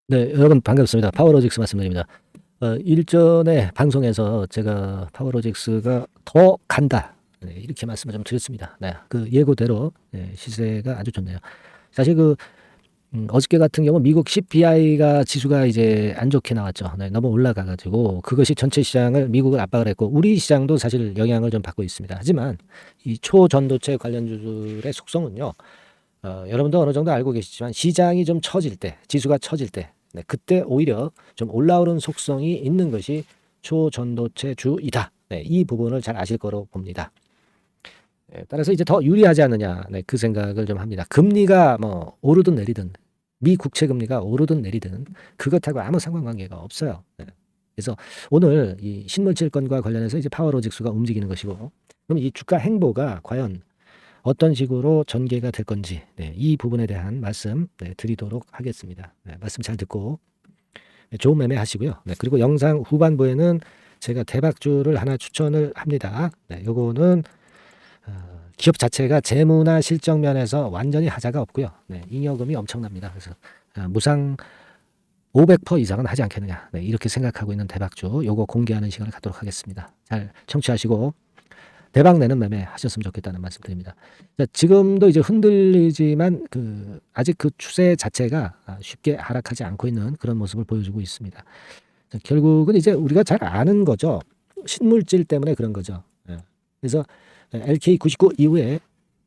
네, 여러분 반갑습니다. 파워로직스 말씀드립니다. 일전에 방송에서 제가 파워로직스가 더 간다. 네, 이렇게 말씀을 좀 드렸습니다. 네, 그 예고대로 시세가 아주 좋네요. 사실 어저께 같은 경우 미국 CPI가 지수가 이제 안 좋게 나왔죠. 네, 너무 올라가가지고 그것이 전체 시장을 미국을 압박을 했고 우리 시장도 사실 영향을 좀 받고 있습니다. 하지만 이 초전도체 관련주들의 속성은요. 여러분도 어느 정도 알고 계시지만 시장이 좀 처질 때, 지수가 처질 때, 네, 그때 오히려 좀 올라오는 속성이 있는 것이 초전도체 주이다. 네, 이 부분을 잘 아실 거로 봅니다. 따라서 이제 더 유리하지 않느냐, 네, 그 생각을 좀 합니다. 금리가 뭐 오르든 내리든, 미 국채 금리가 오르든 내리든 그것하고 아무 상관관계가 없어요. 네. 그래서 오늘 이 신물질권과 관련해서 이제 파워로직스가 움직이는 것이고, 그럼 이 주가 행보가 과연 어떤 식으로 전개가 될 건지 이 부분에 대한 말씀 드리도록 하겠습니다. 말씀 잘 듣고 좋은 매매 하시고요. 그리고 영상 후반부에는 제가 대박주를 하나 추천을 합니다. 요거는 기업 자체가 재무나 실적 면에서 완전히 하자가 없고요. 잉여금이 엄청납니다. 그래서 무상 500% 이상은 하지 않겠느냐. 이렇게 생각하고 있는 대박주 요거 공개하는 시간을 갖도록 하겠습니다. 잘 청취하시고 대박 내는 매매 하셨으면 좋겠다는 말씀 드립니다. 자, 지금도 이제 흔들리지만 아직 그 추세 자체가 쉽게 하락하지 않고 있는 그런 모습을 보여주고 있습니다. 자, 결국은 이제 우리가 잘 아는 거죠. 신물질 때문에 그런 거죠. 그래서 LK99 이후에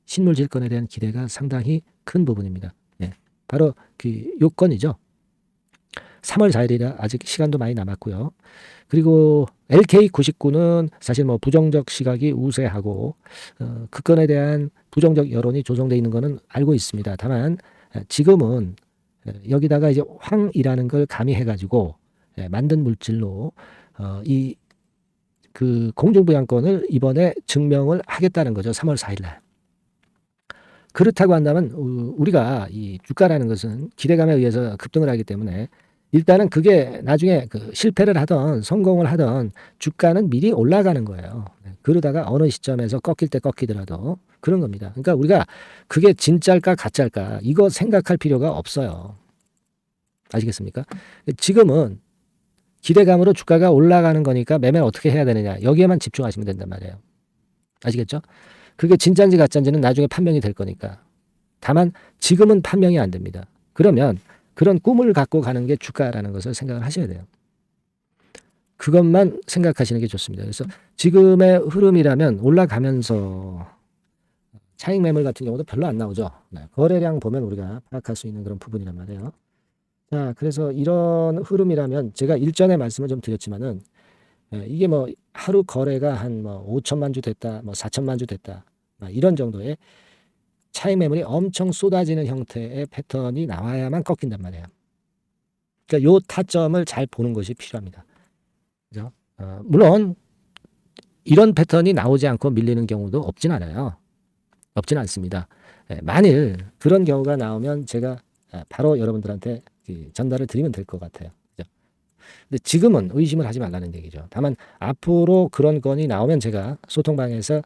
신물질권에 대한 기대가 상당히 큰 부분입니다. 바로 그 요건이죠. 3월 4일이라 아직 시간도 많이 남았고요. 그리고 LK99는 사실 뭐 부정적 시각이 우세하고 그 건에 대한 부정적 여론이 조성되어 있는 것은 알고 있습니다. 다만 지금은 여기다가 이제 황이라는 걸 가미해 가지고 만든 물질로 이 그 공중부양권을 이번에 증명을 하겠다는 거죠. 3월 4일 날. 그렇다고 한다면 우리가 이 주가라는 것은 기대감에 의해서 급등을 하기 때문에 일단은 그게 나중에 실패를 하던 성공을 하던 주가는 미리 올라가는 거예요. 그러다가 어느 시점에서 꺾일 때 꺾이더라도 그런 겁니다. 그러니까 우리가 그게 진짜일까 가짜일까 이거 생각할 필요가 없어요. 아시겠습니까? 지금은 기대감으로 주가가 올라가는 거니까 매매를 어떻게 해야 되느냐 여기에만 집중하시면 된단 말이에요. 아시겠죠? 그게 진짜인지 가짜인지는 나중에 판명이 될 거니까. 다만 지금은 판명이 안 됩니다. 그러면 그런 꿈을 갖고 가는 게 주가라는 것을 생각을 하셔야 돼요. 그것만 생각하시는 게 좋습니다. 그래서 지금의 흐름이라면 올라가면서 차익 매물 같은 경우도 별로 안 나오죠. 거래량 보면 우리가 파악할 수 있는 그런 부분이란 말이에요. 자, 그래서 이런 흐름이라면 제가 일전에 말씀을 좀 드렸지만은 이게 뭐 하루 거래가 한 뭐 5천만 주 됐다, 뭐 4천만 주 됐다, 이런 정도의 차익 매물이 엄청 쏟아지는 형태의 패턴이 나와야만 꺾인단 말이에요. 그러니까 요 타점을 잘 보는 것이 필요합니다. 그죠? 물론 이런 패턴이 나오지 않고 밀리는 경우도 없진 않아요. 없진 않습니다. 만일 그런 경우가 나오면 제가 바로 여러분들한테 전달을 드리면 될 것 같아요. 그죠? 근데 지금은 의심을 하지 말라는 얘기죠. 다만 앞으로 그런 건이 나오면 제가 소통방에서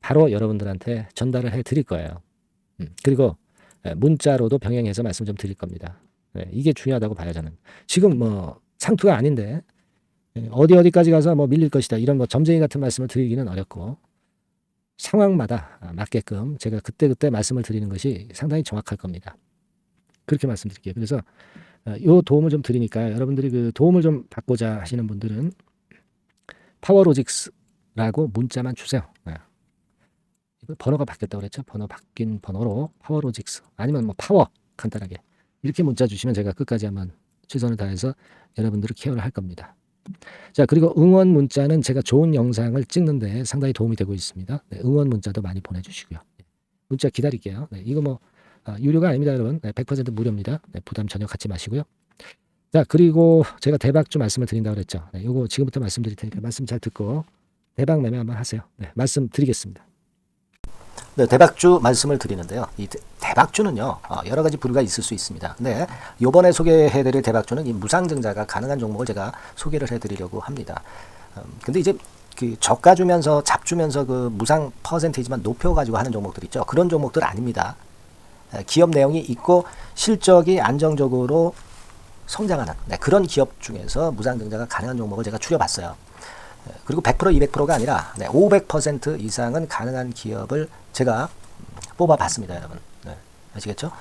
바로 여러분들한테 전달을 해 드릴 거예요. 그리고 문자로도 병행해서 말씀 좀 드릴 겁니다. 이게 중요하다고 봐요, 저는. 지금 뭐 상투가 아닌데 어디까지 가서 뭐 밀릴 것이다 이런 뭐 점쟁이 같은 말씀을 드리기는 어렵고 상황마다 맞게끔 제가 그때그때 말씀을 드리는 것이 상당히 정확할 겁니다. 그렇게 말씀드릴게요. 그래서 요 도움을 좀 드리니까 여러분들이 그 도움을 좀 받고자 하시는 분들은 파워로직스라고 문자만 주세요. 번호가 바뀌었다고 그랬죠. 번호 바뀐 번호로 파워로직스 아니면 뭐 파워 간단하게 이렇게 문자 주시면 제가 끝까지 한번 최선을 다해서 여러분들을 케어를 할 겁니다. 자, 그리고 응원 문자는 제가 좋은 영상을 찍는데 상당히 도움이 되고 있습니다. 응원 문자도 많이 보내주시고요. 문자 기다릴게요. 이거 뭐 유료가 아닙니다, 여러분. 100% 무료입니다. 부담 전혀 갖지 마시고요. 자, 그리고 제가 대박주 말씀을 드린다고 그랬죠. 이거 지금부터 말씀드릴 테니까 말씀 잘 듣고 대박 매매 한번 하세요. 말씀 드리겠습니다. 네, 대박주 말씀을 드리는데요. 이 대박주는요, 여러 가지 부류가 있을 수 있습니다. 근데 요번에 소개해드릴 대박주는 이 무상증자가 가능한 종목을 제가 소개를 해드리려고 합니다. 근데 이제 그 저가 주면서 잡주면서 그 무상 퍼센테이지만 높여가지고 하는 종목들 있죠. 그런 종목들 아닙니다. 기업 내용이 있고 실적이 안정적으로 성장하는 그런 기업 중에서 무상증자가 가능한 종목을 제가 추려봤어요. 그리고 100% 200%가 아니라 500% 이상은 가능한 기업을 제가 뽑아봤습니다, 여러분. 아시겠죠?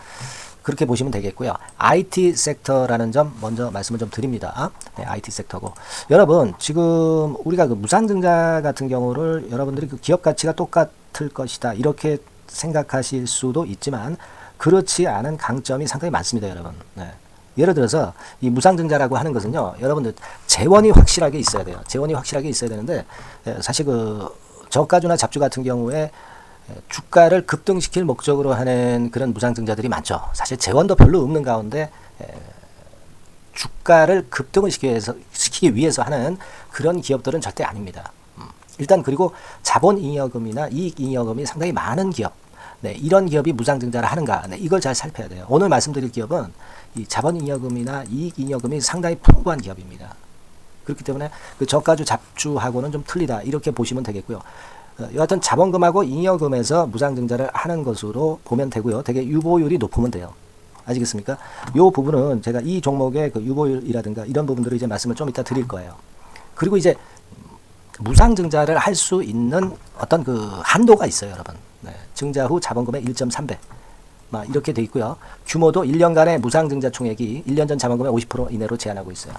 그렇게 보시면 되겠고요. IT 섹터라는 점 먼저 말씀을 좀 드립니다. IT 섹터고, 여러분 지금 우리가 그 무상증자 같은 경우를 여러분들이 그 기업 가치가 똑같을 것이다 이렇게 생각하실 수도 있지만 그렇지 않은 강점이 상당히 많습니다, 여러분. 예를 들어서 이 무상증자라고 하는 것은요, 여러분들 재원이 확실하게 있어야 돼요. 재원이 확실하게 있어야 되는데 사실 그 저가주나 잡주 같은 경우에 주가를 급등시킬 목적으로 하는 그런 무상증자들이 많죠. 사실 재원도 별로 없는 가운데 주가를 급등을 시키기 위해서 하는 그런 기업들은 절대 아닙니다. 일단 그리고 자본잉여금이나 이익잉여금이 상당히 많은 기업, 이런 기업이 무상증자를 하는가, 이걸 잘 살펴야 돼요. 오늘 말씀드릴 기업은 이 자본잉여금이나 이익잉여금이 상당히 풍부한 기업입니다. 그렇기 때문에 그 저가주 잡주하고는 좀 틀리다 이렇게 보시면 되겠고요. 여하튼 자본금하고 잉여금에서 무상증자를 하는 것으로 보면 되고요. 되게 유보율이 높으면 돼요. 아시겠습니까? 이 부분은 제가 이 종목의 그 유보율이라든가 이런 부분들을 이제 말씀을 좀 이따 드릴 거예요. 그리고 이제 무상증자를 할 수 있는 어떤 그 한도가 있어요, 여러분. 증자 후 자본금의 1.3배. 이렇게 돼 있고요. 규모도 1년간의 무상증자 총액이 1년 전 자본금의 50% 이내로 제한하고 있어요.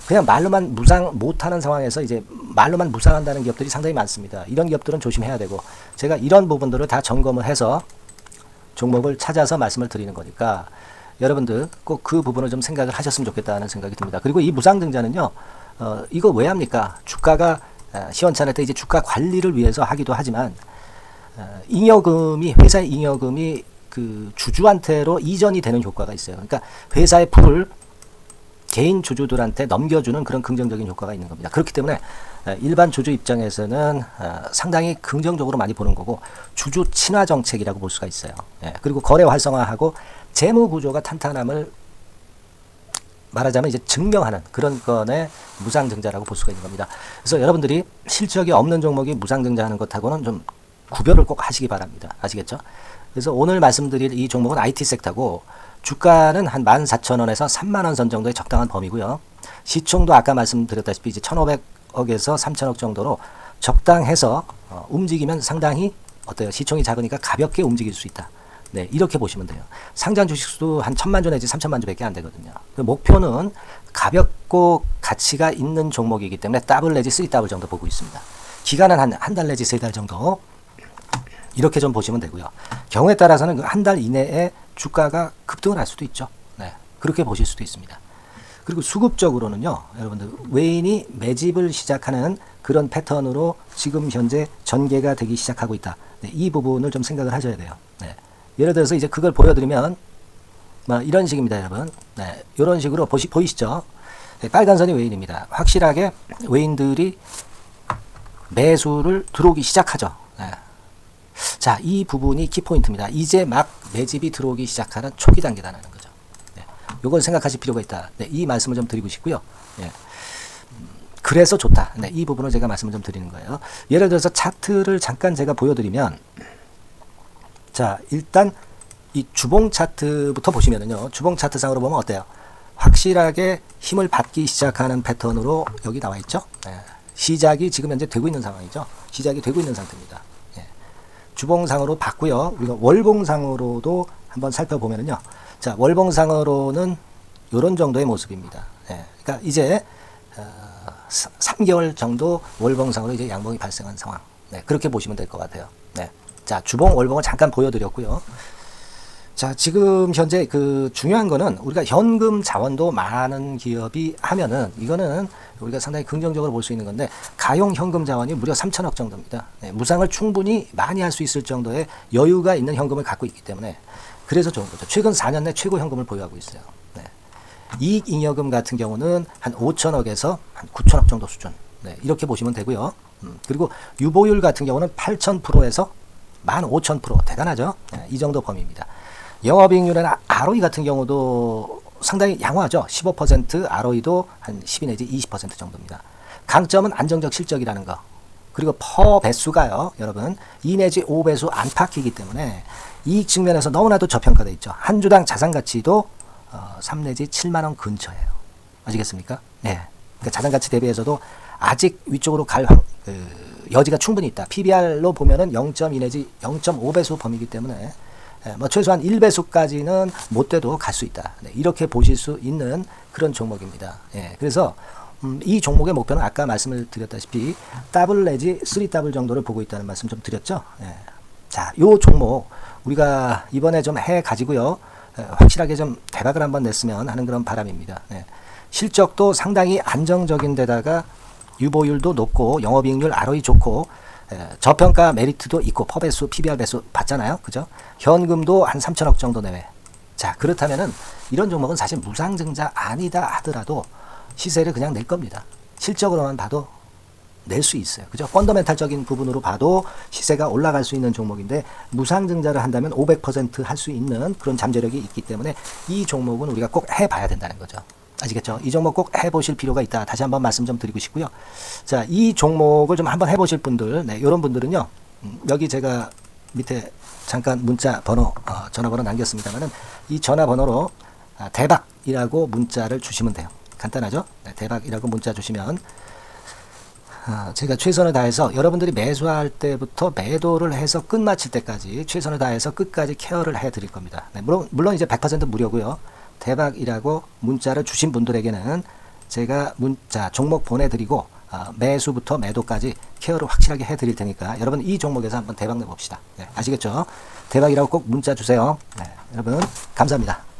그냥 말로만 무상 못하는 상황에서 이제 말로만 무상한다는 기업들이 상당히 많습니다. 이런 기업들은 조심해야 되고, 제가 이런 부분들을 다 점검을 해서 종목을 찾아서 말씀을 드리는 거니까 여러분들 꼭 그 부분을 좀 생각을 하셨으면 좋겠다는 생각이 듭니다. 그리고 이 무상증자는요, 이거 왜 합니까? 주가가 시원찮을 때 이제 주가 관리를 위해서 하기도 하지만 잉여금이, 회사의 잉여금이 그 주주한테로 이전이 되는 효과가 있어요. 그러니까 회사의 풀을 개인 주주들한테 넘겨주는 그런 긍정적인 효과가 있는 겁니다. 그렇기 때문에 일반 주주 입장에서는 상당히 긍정적으로 많이 보는 거고, 주주 친화 정책이라고 볼 수가 있어요. 그리고 거래 활성화하고 재무 구조가 탄탄함을 말하자면 이제 증명하는 그런 건의 무상증자라고 볼 수가 있는 겁니다. 그래서 여러분들이 실적이 없는 종목이 무상증자하는 것하고는 좀 구별을 꼭 하시기 바랍니다. 아시겠죠? 그래서 오늘 말씀드릴 이 종목은 IT 섹터고, 주가는 한 14,000원에서 30,000원 선 정도의 적당한 범위고요. 시총도 아까 말씀드렸다시피 이제 1,500억에서 3,000억 정도로 적당해서 움직이면 상당히 어때요? 시총이 작으니까 가볍게 움직일 수 있다. 이렇게 보시면 돼요. 상장 주식수도 한 1,000만 주 내지 3,000만 주밖에 안 되거든요. 목표는 가볍고 가치가 있는 종목이기 때문에 더블 내지 3더블 정도 보고 있습니다. 기간은 한 달 내지 3달 정도. 이렇게 좀 보시면 되고요. 경우에 따라서는 한 달 이내에 주가가 급등을 할 수도 있죠. 그렇게 보실 수도 있습니다. 그리고 수급적으로는요, 여러분들 외인이 매집을 시작하는 그런 패턴으로 지금 현재 전개가 되기 시작하고 있다. 이 부분을 좀 생각을 하셔야 돼요. 예를 들어서 이제 그걸 보여드리면 이런 식입니다, 여러분. 이런 식으로 보이시죠? 빨간 선이 외인입니다. 확실하게 외인들이 매수를 들어오기 시작하죠. 자, 이 부분이 키포인트입니다. 이제 막 매집이 들어오기 시작하는 초기 단계라는 거죠. 요걸 생각하실 필요가 있다. 이 말씀을 좀 드리고 싶고요. 그래서 좋다. 이 부분을 제가 말씀을 좀 드리는 거예요. 예를 들어서 차트를 잠깐 제가 보여드리면, 자, 일단 이 주봉 차트부터 보시면은요, 주봉 차트상으로 보면 어때요? 확실하게 힘을 받기 시작하는 패턴으로 여기 나와 있죠. 시작이 지금 현재 되고 있는 상황이죠. 시작이 되고 있는 상태입니다. 주봉상으로 봤고요. 우리가 월봉상으로도 한번 살펴보면은요. 자, 월봉상으로는 이런 정도의 모습입니다. 그러니까 이제 3개월 정도 월봉상으로 이제 양봉이 발생한 상황. 그렇게 보시면 될 것 같아요. 자, 주봉, 월봉을 잠깐 보여드렸고요. 자, 지금 현재 그 중요한 거는 우리가 현금 자원도 많은 기업이 하면은 이거는 우리가 상당히 긍정적으로 볼 수 있는 건데, 가용 현금 자원이 무려 3,000억 정도입니다. 무상을 충분히 많이 할 수 있을 정도의 여유가 있는 현금을 갖고 있기 때문에 그래서 좋은 거죠. 최근 4년 내 최고 현금을 보유하고 있어요. 이익잉여금 같은 경우는 한 5,000억에서 한 9,000억 정도 수준. 이렇게 보시면 되고요. 그리고 유보율 같은 경우는 8,000%에서 15,000%. 대단하죠? 이 정도 범위입니다. 영업이익률이나 ROE 같은 경우도 상당히 양호하죠. 15%, ROE도 한 12 내지 20% 정도입니다. 강점은 안정적 실적이라는 거. 그리고 퍼 배수가요, 여러분 2 내지 5배수 안팎이기 때문에 이익 측면에서 너무나도 저평가되어 있죠. 한 주당 자산 가치도 3 내지 7만 원 근처예요. 아시겠습니까? 예. 그러니까 자산 가치 대비해서도 아직 위쪽으로 갈 여지가 충분히 있다. PBR로 보면은 0.2 내지 0.5배수 범위이기 때문에 뭐 최소한 1배수까지는 못 돼도 갈 수 있다. 네, 이렇게 보실 수 있는 그런 종목입니다. 예, 그래서 이 종목의 목표는 아까 말씀을 드렸다시피 더블 내지 3더블 정도를 보고 있다는 말씀 좀 드렸죠. 예. 자, 요 종목 우리가 이번에 좀 해 가지고요. 확실하게 좀 대박을 한번 냈으면 하는 그런 바람입니다. 예. 실적도 상당히 안정적인 데다가 유보율도 높고 영업이익률 ROE 좋고 저평가 메리트도 있고 퍼배수, PBR 배수 봤잖아요. 그죠? 현금도 한 3천억 정도 내외. 자, 그렇다면은 이런 종목은 사실 무상증자 아니다 하더라도 시세를 그냥 낼 겁니다. 실적으로만 봐도 낼 수 있어요. 그죠? 펀더멘탈적인 부분으로 봐도 시세가 올라갈 수 있는 종목인데 무상증자를 한다면 500% 할 수 있는 그런 잠재력이 있기 때문에 이 종목은 우리가 꼭 해봐야 된다는 거죠. 아시겠죠? 이 종목 꼭 해보실 필요가 있다. 다시 한번 말씀 좀 드리고 싶고요. 자, 이 종목을 좀 한번 해보실 분들, 네, 이런 분들은요, 여기 제가 밑에 잠깐 문자 번호, 전화번호 남겼습니다만은 이 전화번호로 대박이라고 문자를 주시면 돼요. 간단하죠? 네, 대박이라고 문자 주시면 제가 최선을 다해서 여러분들이 매수할 때부터 매도를 해서 끝마칠 때까지 최선을 다해서 끝까지 케어를 해드릴 겁니다. 네, 물론 이제 100% 무료고요. 대박이라고 문자를 주신 분들에게는 제가 문자 종목 보내드리고 매수부터 매도까지 케어를 확실하게 해드릴 테니까 여러분 이 종목에서 한번 대박 내봅시다. 네, 아시겠죠? 대박이라고 꼭 문자 주세요. 네, 여러분 감사합니다.